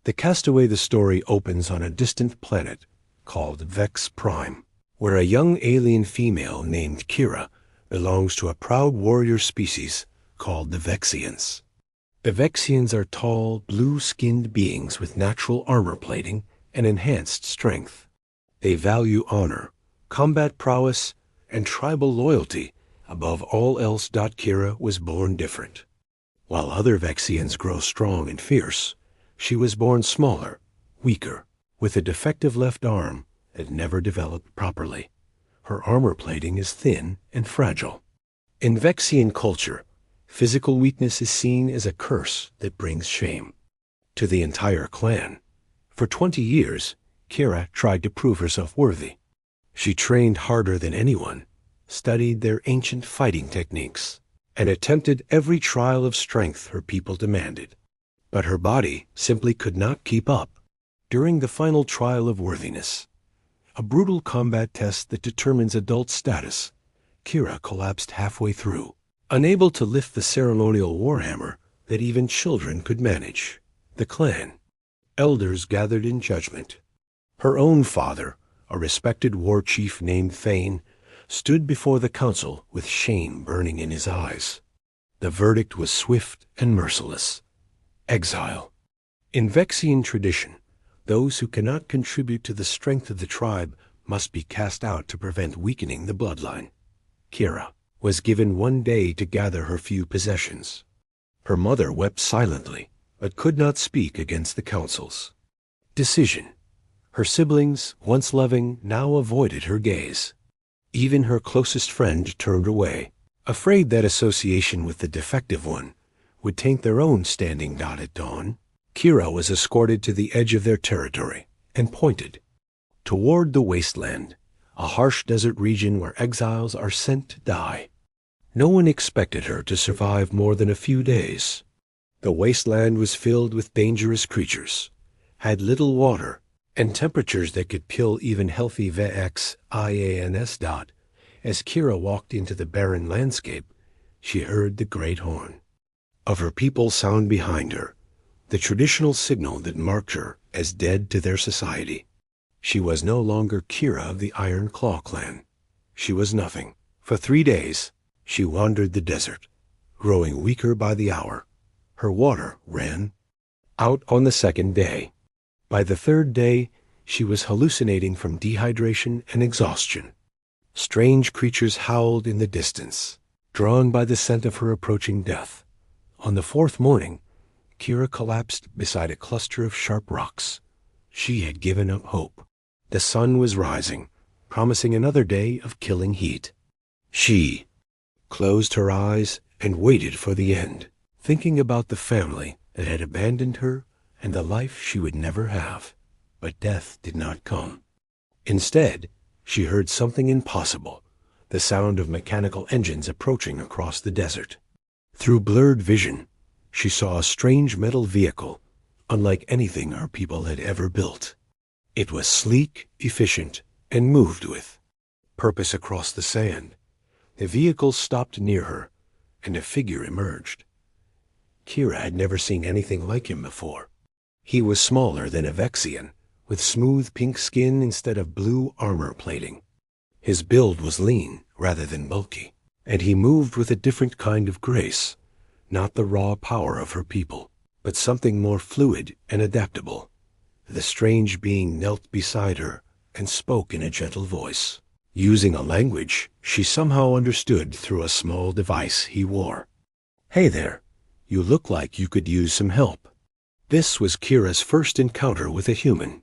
The story opens on a distant planet called Vex Prime, where a young alien female named Kira belongs to a proud warrior species called the Vexians. The Vexians are tall, blue-skinned beings with natural armor plating and enhanced strength. They value honor, combat prowess, and tribal loyalty above all else. Kira was born different. While other Vexians grow strong and fierce, she was born smaller, weaker, with a defective left arm that never developed properly. Her armor plating is thin and fragile. In Vexian culture, physical weakness is seen as a curse that brings shame to the entire clan. For 20 years, Kira tried to prove herself worthy. She trained harder than anyone, studied their ancient fighting techniques, and attempted every trial of strength her people demanded. But her body simply could not keep up. During the final trial of worthiness, a brutal combat test that determines adult status, Kira collapsed halfway through, unable to lift the ceremonial warhammer that even children could manage. The clan elders gathered in judgment. Her own father, a respected war chief named Thane, stood before the council with shame burning in his eyes. The verdict was swift and merciless: exile. In Vexian tradition, those who cannot contribute to the strength of the tribe must be cast out to prevent weakening the bloodline. Kira was given 1 day to gather her few possessions. Her mother wept silently, but could not speak against the council's decision. Her siblings, once loving, now avoided her gaze. Even her closest friend turned away, afraid that association with the defective one would taint their own standing. At dawn, Kira was escorted to the edge of their territory and pointed toward the wasteland, a harsh desert region where exiles are sent to die. No one expected her to survive more than a few days. The wasteland was filled with dangerous creatures, had little water, and temperatures that could kill even healthy Vexians. As Kira walked into the barren landscape, she heard the great horn of her people sound behind her, the traditional signal that marked her as dead to their society. She was no longer Kira of the Iron Claw clan. She was nothing. For 3 days, she wandered the desert, growing weaker by the hour. Her water ran out on the 2nd day. By the 3rd day, she was hallucinating from dehydration and exhaustion. Strange creatures howled in the distance, drawn by the scent of her approaching death. On the 4th morning, Kira collapsed beside a cluster of sharp rocks. She had given up hope. The sun was rising, promising another day of killing heat. She closed her eyes and waited for the end, thinking about the family that had abandoned her and the life she would never have. But death did not come. Instead, she heard something impossible, the sound of mechanical engines approaching across the desert. Through blurred vision, she saw a strange metal vehicle, unlike anything her people had ever built. It was sleek, efficient, and moved with purpose across the sand. The vehicle stopped near her, and a figure emerged. Kira had never seen anything like him before. He was smaller than a Vexian, with smooth pink skin instead of blue armor plating. His build was lean rather than bulky, and he moved with a different kind of grace, not the raw power of her people, but something more fluid and adaptable. The strange being knelt beside her and spoke in a gentle voice, using a language she somehow understood through a small device he wore. "Hey there, you look like you could use some help." This was Kira's first encounter with a human.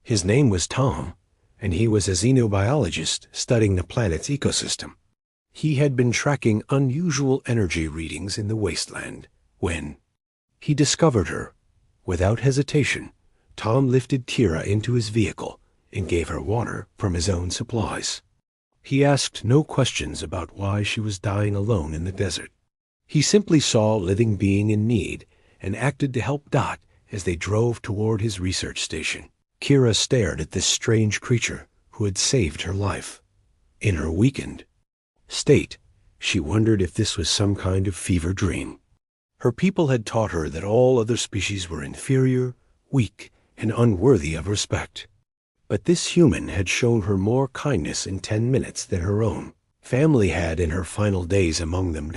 His name was Tom, and he was a xenobiologist studying the planet's ecosystem. He had been tracking unusual energy readings in the wasteland when he discovered her. Without hesitation, Tom lifted Kira into his vehicle and gave her water from his own supplies. He asked no questions about why she was dying alone in the desert. He simply saw a living being in need and acted to help Dot as they drove toward his research station. Kira stared at this strange creature who had saved her life. In her weakened state, she wondered if this was some kind of fever dream. Her people had taught her that all other species were inferior, weak, and unworthy of respect. But this human had shown her more kindness in 10 minutes than her own family had in her final days among them.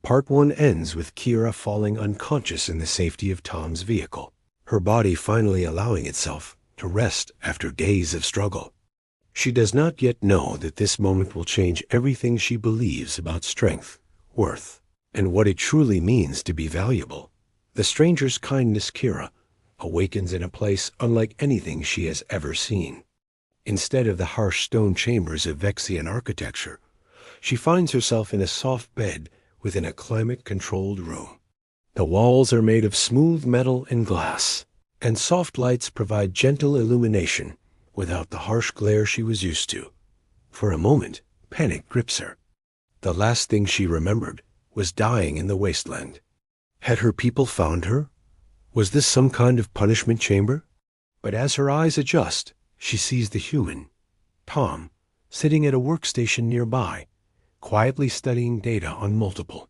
Part 1 ends with Kira falling unconscious in the safety of Tom's vehicle, her body finally allowing itself to rest after days of struggle. She does not yet know that this moment will change everything she believes about strength, worth, and what it truly means to be valuable. The stranger's kindness, Kira, awakens in a place unlike anything she has ever seen. Instead of the harsh stone chambers of Vexian architecture, she finds herself in a soft bed within a climate-controlled room. The walls are made of smooth metal and glass, and soft lights provide gentle illumination without the harsh glare she was used to. For a moment, panic grips her. The last thing she remembered was dying in the wasteland. Had her people found her? Was this some kind of punishment chamber? But as her eyes adjust, she sees the human, Tom, sitting at a workstation nearby, quietly studying data on multiple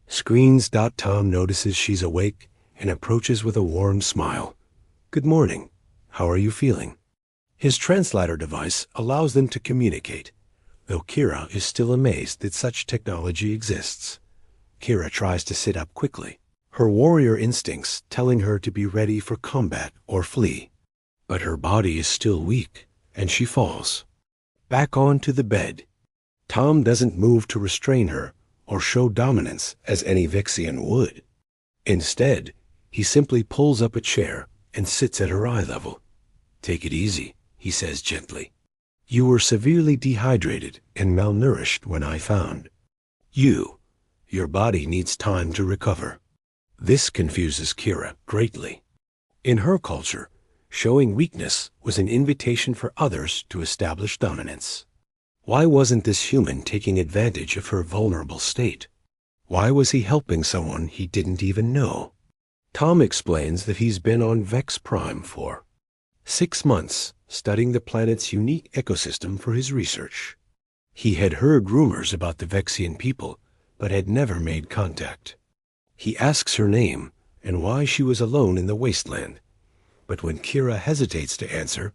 screens. Tom notices she's awake and approaches with a warm smile. "Good morning. How are you feeling?" His translator device allows them to communicate, though Kira is still amazed that such technology exists. Kira tries to sit up quickly, her warrior instincts telling her to be ready for combat or flee. But her body is still weak, and she falls back onto the bed. Tom doesn't move to restrain her or show dominance as any Vexian would. Instead, he simply pulls up a chair and sits at her eye level. "Take it easy," he says gently. "You were severely dehydrated and malnourished when I found you. Your body needs time to recover." This confuses Kira greatly. In her culture, showing weakness was an invitation for others to establish dominance. Why wasn't this human taking advantage of her vulnerable state? Why was he helping someone he didn't even know? Tom explains that he's been on Vex Prime for 6 months, studying the planet's unique ecosystem for his research. He had heard rumors about the Vexian people, but had never made contact. He asks her name and why she was alone in the wasteland, but when Kira hesitates to answer,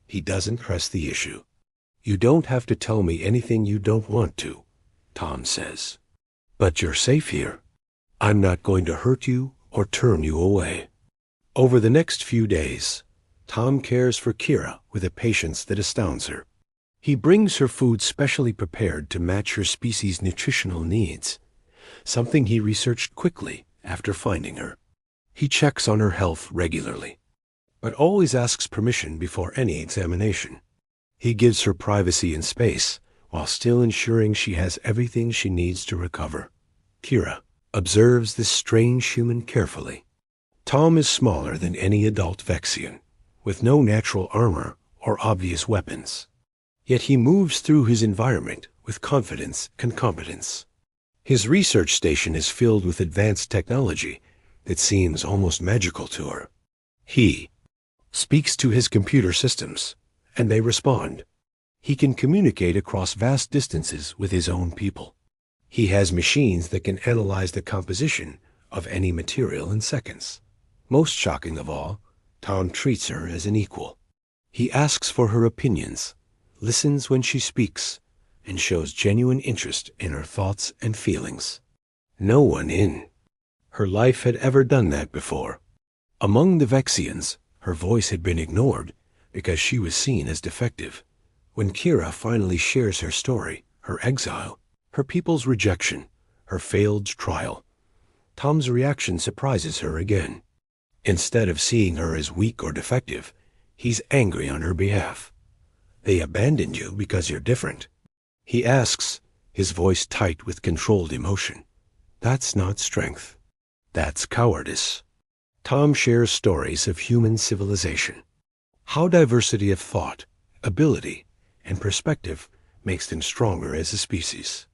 he doesn't press the issue. "You don't have to tell me anything you don't want to," Tom says. "But you're safe here. I'm not going to hurt you or turn you away." Over the next few days, Tom cares for Kira with a patience that astounds her. He brings her food specially prepared to match her species' nutritional needs, something he researched quickly after finding her. He checks on her health regularly, but always asks permission before any examination. He gives her privacy and space while still ensuring she has everything she needs to recover. Kira observes this strange human carefully. Tom is smaller than any adult Vexian, with no natural armor or obvious weapons. Yet he moves through his environment with confidence and competence. His research station is filled with advanced technology that seems almost magical to her. He speaks to his computer systems, and they respond. He can communicate across vast distances with his own people. He has machines that can analyze the composition of any material in seconds. Most shocking of all, Tom treats her as an equal. He asks for her opinions, listens when she speaks, and shows genuine interest in her thoughts and feelings. No one in her life had ever done that before. Among the Vexians, her voice had been ignored because she was seen as defective. When Kira finally shares her story, her exile, her people's rejection, her failed trial, Tom's reaction surprises her again. Instead of seeing her as weak or defective, he's angry on her behalf. "They abandoned you because you're different," he asks, his voice tight with controlled emotion. "That's not strength. That's cowardice." Tom shares stories of human civilization, how diversity of thought, ability, and perspective makes them stronger as a species.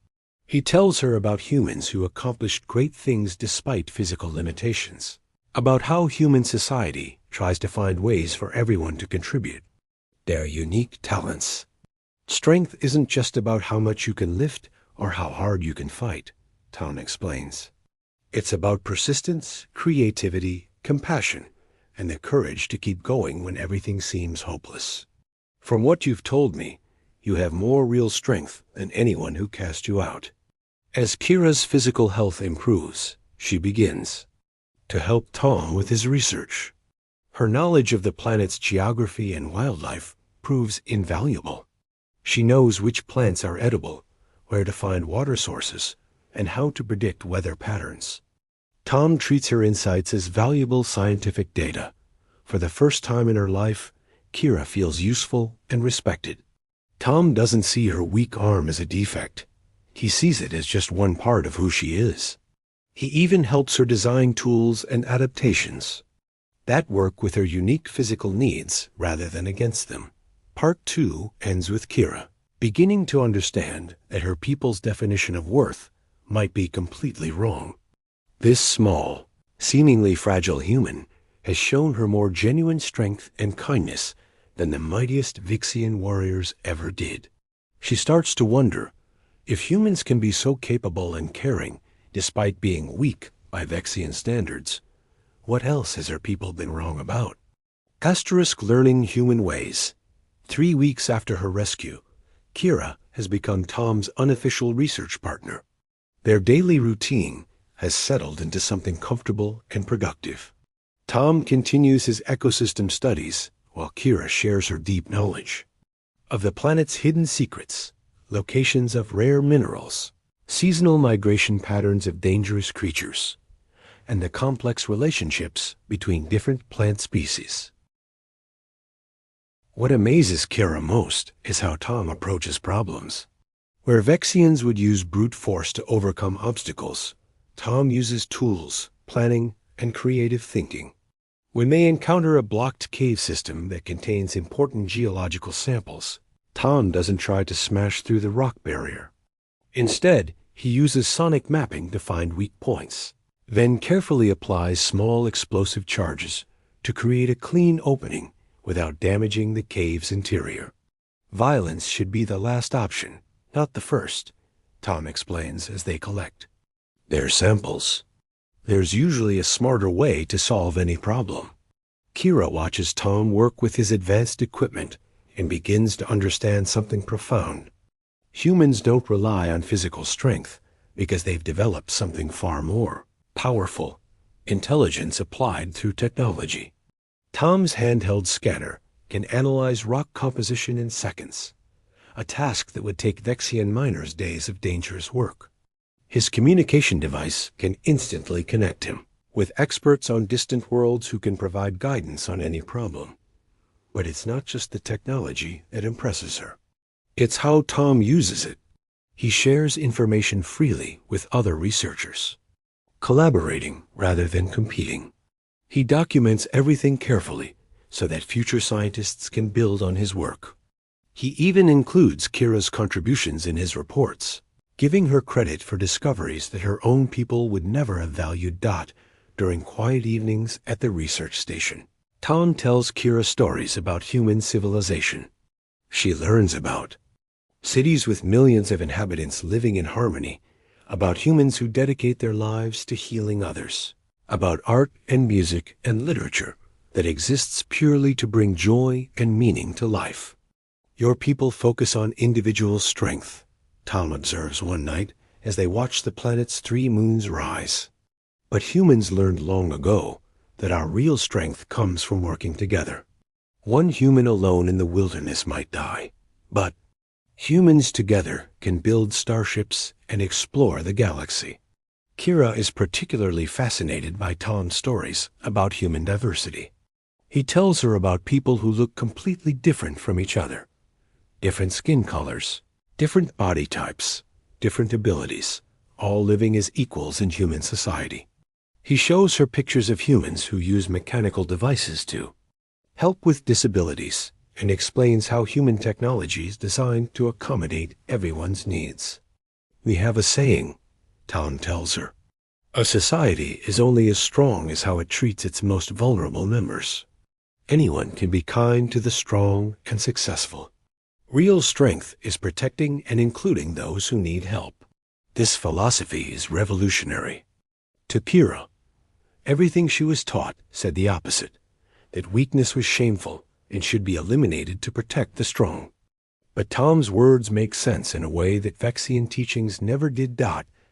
He tells her about humans who accomplished great things despite physical limitations, about how human society tries to find ways for everyone to contribute their unique talents. Strength isn't just about how much you can lift or how hard you can fight, Tom explains. It's about persistence, creativity, compassion, and the courage to keep going when everything seems hopeless. From what you've told me, you have more real strength than anyone who cast you out. As Kira's physical health improves, she begins to help Tom with his research. Her knowledge of the planet's geography and wildlife proves invaluable. She knows which plants are edible, where to find water sources, and how to predict weather patterns. Tom treats her insights as valuable scientific data. For the first time in her life, Kira feels useful and respected. Tom doesn't see her weak arm as a defect. He sees it as just one part of who she is. He even helps her design tools and adaptations that work with her unique physical needs rather than against them. Part 2 ends with Kira beginning to understand that her people's definition of worth might be completely wrong. This small, seemingly fragile human has shown her more genuine strength and kindness than the mightiest Vixian warriors ever did. She starts to wonder, if humans can be so capable and caring despite being weak by Vexian standards, what else has her people been wrong about? Asterisk learning human ways. 3 weeks after her rescue, Kira has become Tom's unofficial research partner. Their daily routine has settled into something comfortable and productive. Tom continues his ecosystem studies while Kira shares her deep knowledge of the planet's hidden secrets, locations of rare minerals, seasonal migration patterns of dangerous creatures, and the complex relationships between different plant species. What amazes Kira most is how Tom approaches problems. Where Vexians would use brute force to overcome obstacles, Tom uses tools, planning, and creative thinking. When they encounter a blocked cave system that contains important geological samples, Tom doesn't try to smash through the rock barrier. Instead, he uses sonic mapping to find weak points, then carefully applies small explosive charges to create a clean opening without damaging the cave's interior. Violence should be the last option, not the first, Tom explains as they collect their samples. There's usually a smarter way to solve any problem. Kira watches Tom work with his advanced equipment and begins to understand something profound. Humans don't rely on physical strength because they've developed something far more powerful: intelligence applied through technology. Tom's handheld scanner can analyze rock composition in seconds, a task that would take Vexian miners days of dangerous work. His communication device can instantly connect him with experts on distant worlds who can provide guidance on any problem. But it's not just the technology that impresses her. It's how Tom uses it. He shares information freely with other researchers, collaborating rather than competing. He documents everything carefully so that future scientists can build on his work. He even includes Kira's contributions in his reports, giving her credit for discoveries that her own people would never have valued. During quiet evenings at the research station, Tom tells Kira stories about human civilization. She learns about cities with millions of inhabitants living in harmony, about humans who dedicate their lives to healing others, about art and music and literature that exists purely to bring joy and meaning to life. Your people focus on individual strength, Tom observes one night as they watch the planet's 3 moons rise. But humans learned long ago that our real strength comes from working together. One human alone in the wilderness might die, but humans together can build starships and explore the galaxy. Kira is particularly fascinated by Tom's stories about human diversity. He tells her about people who look completely different from each other. Different skin colors, different body types, different abilities, all living as equals in human society. He shows her pictures of humans who use mechanical devices to help with disabilities and explains how human technology is designed to accommodate everyone's needs. We have a saying, Tom tells her. A society is only as strong as how it treats its most vulnerable members. Anyone can be kind to the strong and successful. Real strength is protecting and including those who need help. This philosophy is revolutionary. To Kira, everything she was taught said the opposite, that weakness was shameful and should be eliminated to protect the strong. But Tom's words make sense in a way that Vexian teachings never did.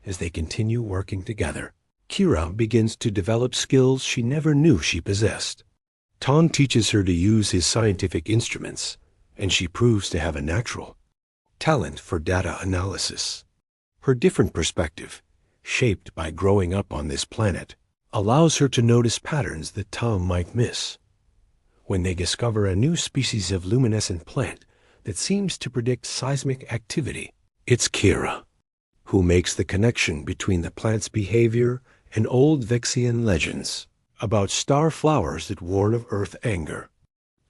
As they continue working together, Kira begins to develop skills she never knew she possessed. Tom teaches her to use his scientific instruments, and she proves to have a natural talent for data analysis. Her different perspective, shaped by growing up on this planet, allows her to notice patterns that Tom might miss. When they discover a new species of luminescent plant that seems to predict seismic activity, it's Kira who makes the connection between the plant's behavior and old Vexian legends about star flowers that warn of Earth anger.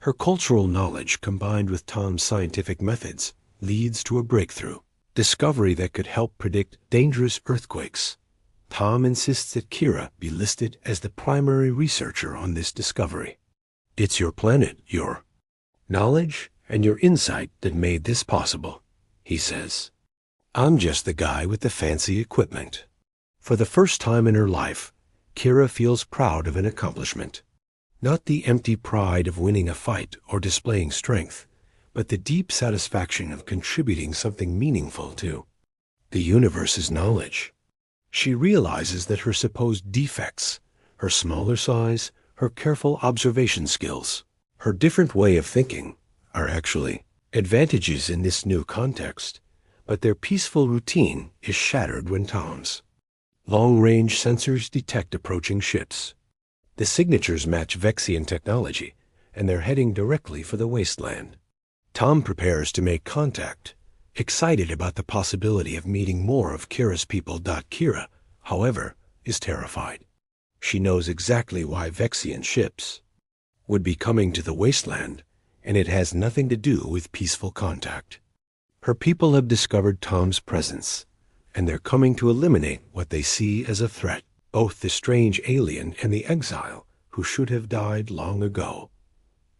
Her cultural knowledge combined with Tom's scientific methods leads to a breakthrough discovery that could help predict dangerous earthquakes. Tom insists that Kira be listed as the primary researcher on this discovery. It's your planet, your knowledge, and your insight that made this possible, he says. I'm just the guy with the fancy equipment. For the first time in her life, Kira feels proud of an accomplishment. Not the empty pride of winning a fight or displaying strength, but the deep satisfaction of contributing something meaningful to the universe's knowledge. She realizes that her supposed defects, her smaller size, her careful observation skills, her different way of thinking, are actually advantages in this new context, but their peaceful routine is shattered when Tom's long-range sensors detect approaching ships. The signatures match Vexian technology, and they're heading directly for the wasteland. Tom prepares to make contact, excited about the possibility of meeting more of Kira's people. Kira, however, is terrified. She knows exactly why Vexian ships would be coming to the wasteland, and it has nothing to do with peaceful contact. Her people have discovered Tom's presence, and they're coming to eliminate what they see as a threat, both the strange alien and the exile who should have died long ago.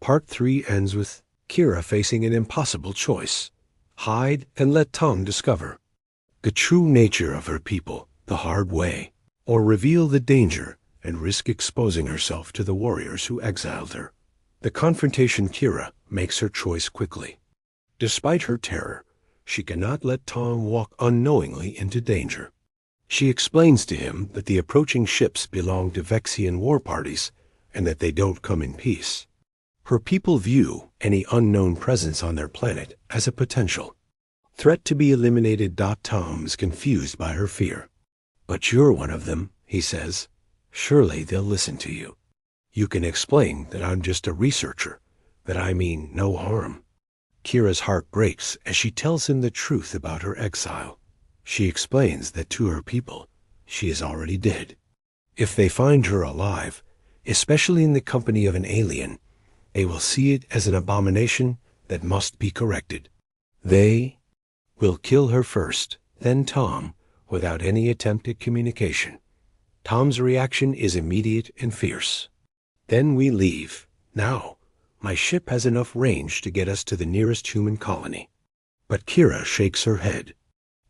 Part 3 ends with Kira facing an impossible choice: hide and let Tom discover the true nature of her people the hard way, or reveal the danger and risk exposing herself to the warriors who exiled her. The confrontation Kira makes her choice quickly. Despite her terror, she cannot let Tom walk unknowingly into danger. She explains to him that the approaching ships belong to Vexian war parties and that they don't come in peace. Her people view any unknown presence on their planet as a potential threat to be eliminated. Tom is confused by her fear. But you're one of them, he says. Surely they'll listen to you. You can explain that I'm just a researcher, that I mean no harm. Kira's heart breaks as she tells him the truth about her exile. She explains that to her people, she is already dead. If they find her alive, especially in the company of an alien, they will see it as an abomination that must be corrected. They will kill her first, then Tom, without any attempt at communication. Tom's reaction is immediate and fierce. Then we leave. Now, my ship has enough range to get us to the nearest human colony. But Kira shakes her head.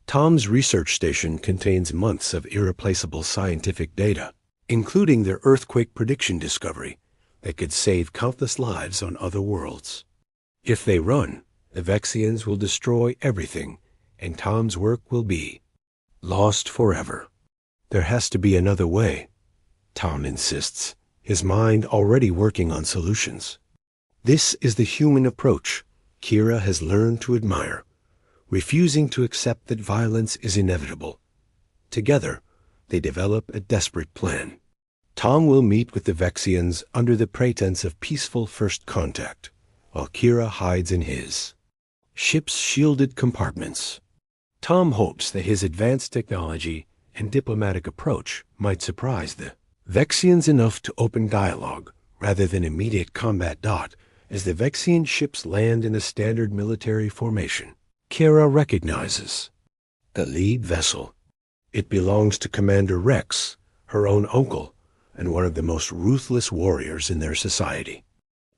Tom's research station contains months of irreplaceable scientific data, including their earthquake prediction discovery that could save countless lives on other worlds. If they run, the Vexians will destroy everything, and Tom's work will be lost forever. There has to be another way, Tom insists, his mind already working on solutions. This is the human approach Kira has learned to admire, refusing to accept that violence is inevitable. Together, they develop a desperate plan. Tom will meet with the Vexians under the pretense of peaceful first contact, while Kira hides in his ship's shielded compartments. Tom hopes that his advanced technology and diplomatic approach might surprise the Vexians enough to open dialogue rather than immediate combat. As the Vexian ships land in a standard military formation, Kira recognizes the lead vessel. It belongs to Commander Rex, her own uncle, and one of the most ruthless warriors in their society.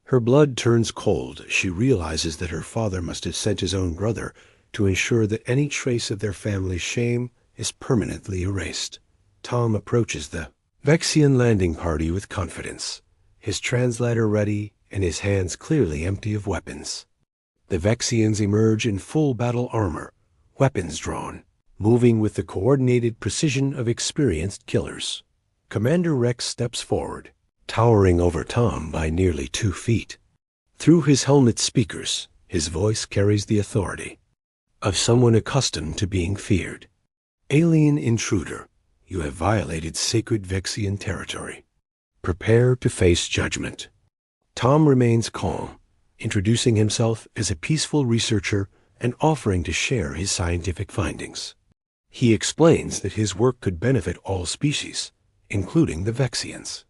Her blood turns cold as she realizes that her father must have sent his own brother to ensure that any trace of their family's shame is permanently erased. Tom approaches the Vexian landing party with confidence, his translator ready and his hands clearly empty of weapons. The Vexians emerge in full battle armor, weapons drawn, moving with the coordinated precision of experienced killers. Commander Rex steps forward, towering over Tom by nearly 2 feet. Through his helmet speakers, his voice carries the authority of someone accustomed to being feared. Alien intruder, you have violated sacred Vexian territory. Prepare to face judgment. Tom remains calm, introducing himself as a peaceful researcher and offering to share his scientific findings. He explains that his work could benefit all species, including the Vexians.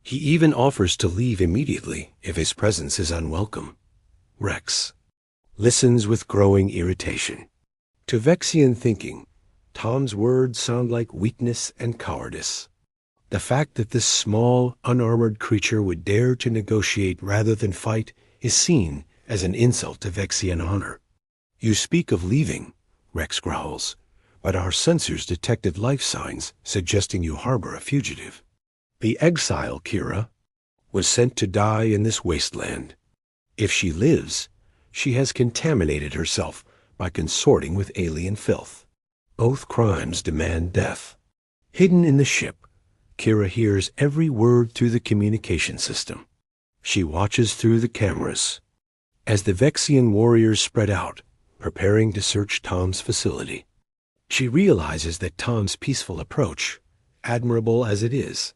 He even offers to leave immediately if his presence is unwelcome. Rex listens with growing irritation. To Vexian thinking, Tom's words sound like weakness and cowardice. The fact that this small, unarmored creature would dare to negotiate rather than fight is seen as an insult to Vexian honor. You speak of leaving, Rex growls, but our sensors detected life signs suggesting you harbor a fugitive. The exile, Kira, was sent to die in this wasteland. If she lives, she has contaminated herself by consorting with alien filth. Both crimes demand death. Hidden in the ship, Kira hears every word through the communication system. She watches through the cameras as the Vexian warriors spread out, preparing to search Tom's facility. She realizes that Tom's peaceful approach, admirable as it is,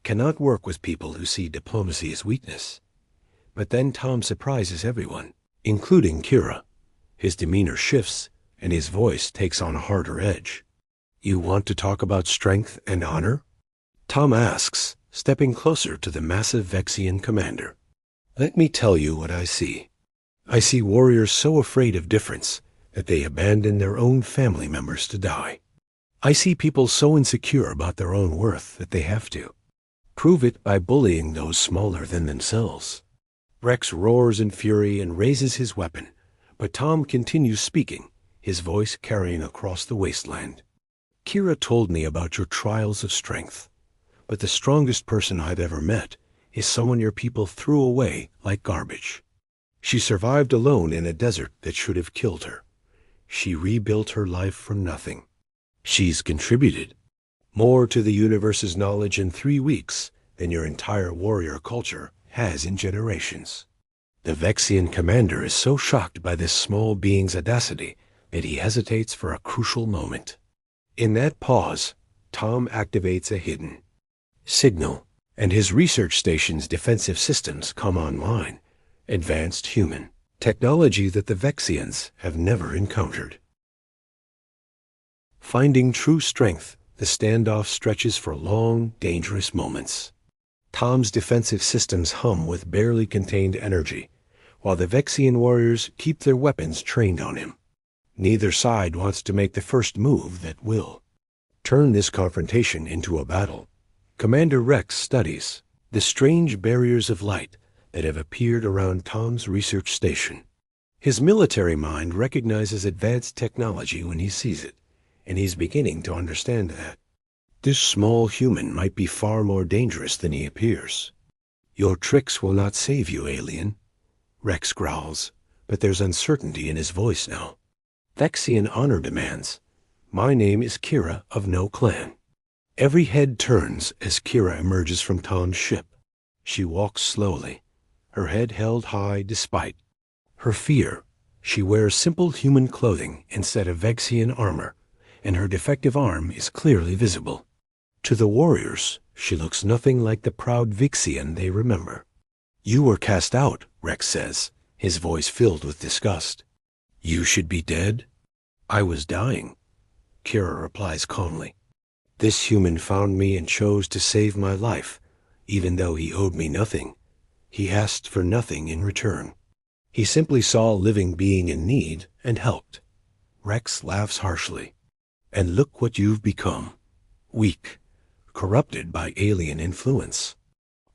cannot work with people who see diplomacy as weakness. But then Tom surprises everyone, including Kira. His demeanor shifts, and his voice takes on a harder edge. You want to talk about strength and honor? Tom asks, stepping closer to the massive Vexian commander. Let me tell you what I see. I see warriors so afraid of difference that they abandon their own family members to die. I see people so insecure about their own worth that they have to prove it by bullying those smaller than themselves. Rex roars in fury and raises his weapon, but Tom continues speaking, his voice carrying across the wasteland. Kira told me about your trials of strength, but the strongest person I've ever met is someone your people threw away like garbage. She survived alone in a desert that should have killed her. She rebuilt her life from nothing. She's contributed more to the universe's knowledge in 3 weeks than your entire warrior culture has in generations. The Vexian commander is so shocked by this small being's audacity that he hesitates for a crucial moment. In that pause, Tom activates a hidden signal, and his research station's defensive systems come online. Advanced human technology that the Vexians have never encountered. Finding true strength, the standoff stretches for long, dangerous moments. Tom's defensive systems hum with barely contained energy, while the Vexian warriors keep their weapons trained on him. Neither side wants to make the first move that will turn this confrontation into a battle. Commander Rex studies the strange barriers of light that have appeared around Tom's research station. His military mind recognizes advanced technology when he sees it, and he's beginning to understand that this small human might be far more dangerous than he appears. Your tricks will not save you, alien, Rex growls, but there's uncertainty in his voice now. Vexian honor demands. My name is Kira of no clan. Every head turns as Kira emerges from Tom's ship. She walks slowly, her head held high despite her fear. She wears simple human clothing instead of Vexian armor, and her defective arm is clearly visible. To the warriors, she looks nothing like the proud Vexian they remember. You were cast out, Rex says, his voice filled with disgust. You should be dead? I was dying, Kira replies calmly. This human found me and chose to save my life, even though he owed me nothing. He asked for nothing in return. He simply saw a living being in need and helped. Rex laughs harshly. And look what you've become. Weak, corrupted by alien influence.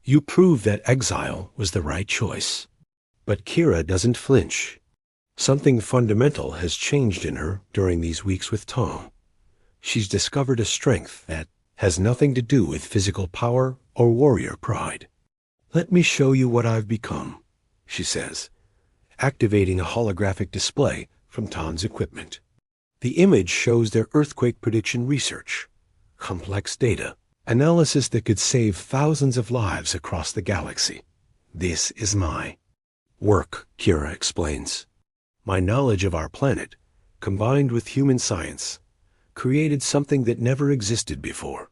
You prove that exile was the right choice. But Kira doesn't flinch. Something fundamental has changed in her during these weeks with Tom. She's discovered a strength that has nothing to do with physical power or warrior pride. Let me show you what I've become, she says, activating a holographic display from Tom's equipment. The image shows their earthquake prediction research, complex data, analysis that could save thousands of lives across the galaxy. This is my work, Kira explains. My knowledge of our planet, combined with human science, created something that never existed before.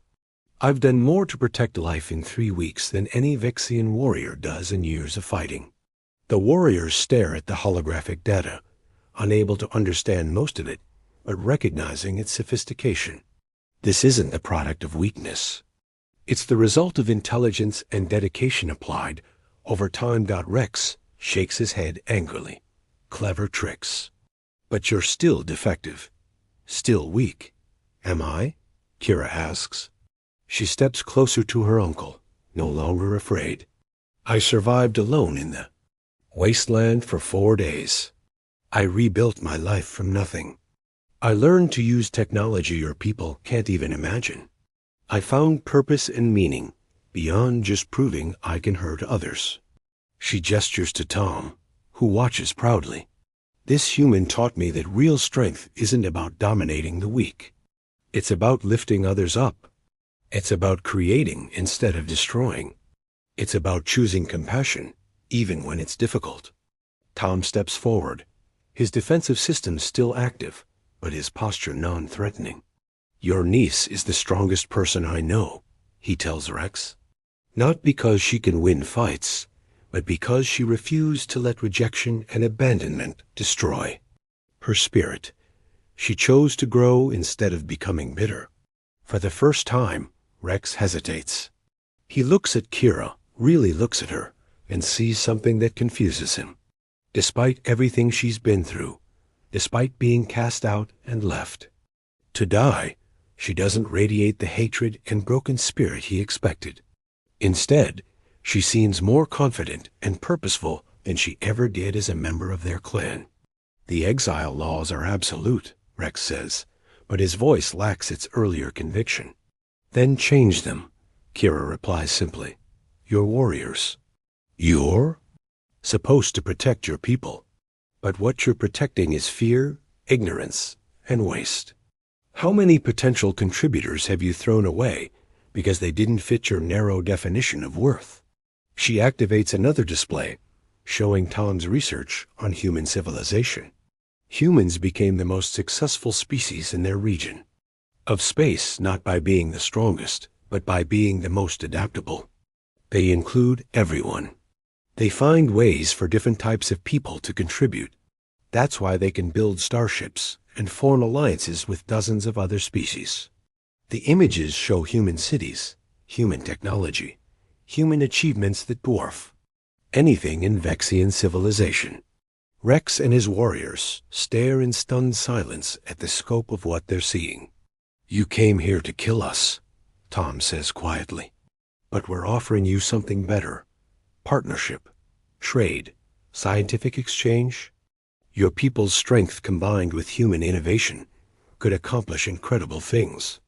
I've done more to protect life in 3 weeks than any Vexian warrior does in years of fighting. The warriors stare at the holographic data, unable to understand most of it, but recognizing its sophistication. This isn't the product of weakness. It's the result of intelligence and dedication applied over time. Rex shakes his head angrily. Clever tricks. But you're still defective. Still weak. Am I? Kira asks. She steps closer to her uncle, no longer afraid. I survived alone in the wasteland for 4 days. I rebuilt my life from nothing. I learned to use technology your people can't even imagine. I found purpose and meaning beyond just proving I can hurt others. She gestures to Tom, who watches proudly. This human taught me that real strength isn't about dominating the weak. It's about lifting others up. It's about creating instead of destroying. It's about choosing compassion, even when it's difficult. Tom steps forward, his defensive system still active, but his posture non-threatening. Your niece is the strongest person I know, he tells Rex. Not because she can win fights, but because she refused to let rejection and abandonment destroy her spirit. She chose to grow instead of becoming bitter. For the first time, Rex hesitates. He looks at Kira, really looks at her, and sees something that confuses him. Despite everything she's been through, despite being cast out and left to die, she doesn't radiate the hatred and broken spirit he expected. Instead, she seems more confident and purposeful than she ever did as a member of their clan. The exile laws are absolute, Rex says, but his voice lacks its earlier conviction. Then change them, Kira replies simply. You're warriors. You're supposed to protect your people. But what you're protecting is fear, ignorance, and waste. How many potential contributors have you thrown away because they didn't fit your narrow definition of worth? She activates another display, showing Tom's research on human civilization. Humans became the most successful species in their region. Of space, not by being the strongest, but by being the most adaptable. They include everyone. They find ways for different types of people to contribute. That's why they can build starships and form alliances with dozens of other species. The images show human cities, human technology, human achievements that dwarf anything in Vexian civilization. Rex and his warriors stare in stunned silence at the scope of what they're seeing. You came here to kill us, Tom says quietly. But we're offering you something better. Partnership, trade, scientific exchange. Your people's strength combined with human innovation could accomplish incredible things.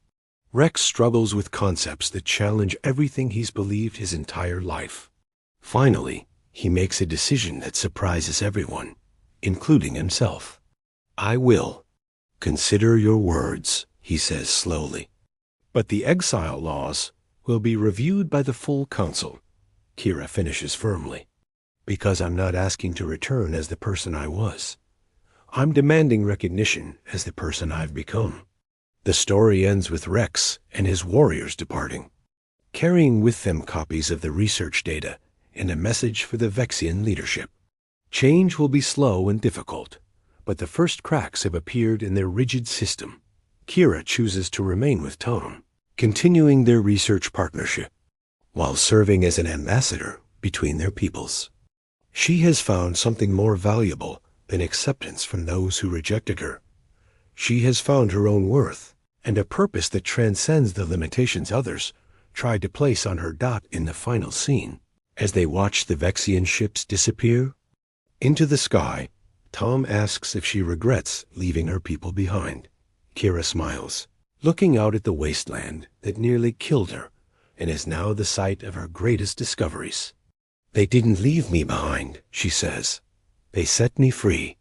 Rex struggles with concepts that challenge everything he's believed his entire life. Finally, he makes a decision that surprises everyone, including himself. I will consider your words, he says slowly. But the exile laws will be reviewed by the full council, Kira finishes firmly. Because I'm not asking to return as the person I was. I'm demanding recognition as the person I've become. The story ends with Rex and his warriors departing, carrying with them copies of the research data and a message for the Vexian leadership. Change will be slow and difficult, but the first cracks have appeared in their rigid system. Kira chooses to remain with Tom, continuing their research partnership, while serving as an ambassador between their peoples. She has found something more valuable than acceptance from those who rejected her. She has found her own worth and a purpose that transcends the limitations others tried to place on her. In the final scene, as they watch the Vexian ships disappear into the sky, Tom asks if she regrets leaving her people behind. Kira smiles, looking out at the wasteland that nearly killed her and is now the site of her greatest discoveries. They didn't leave me behind, she says. They set me free.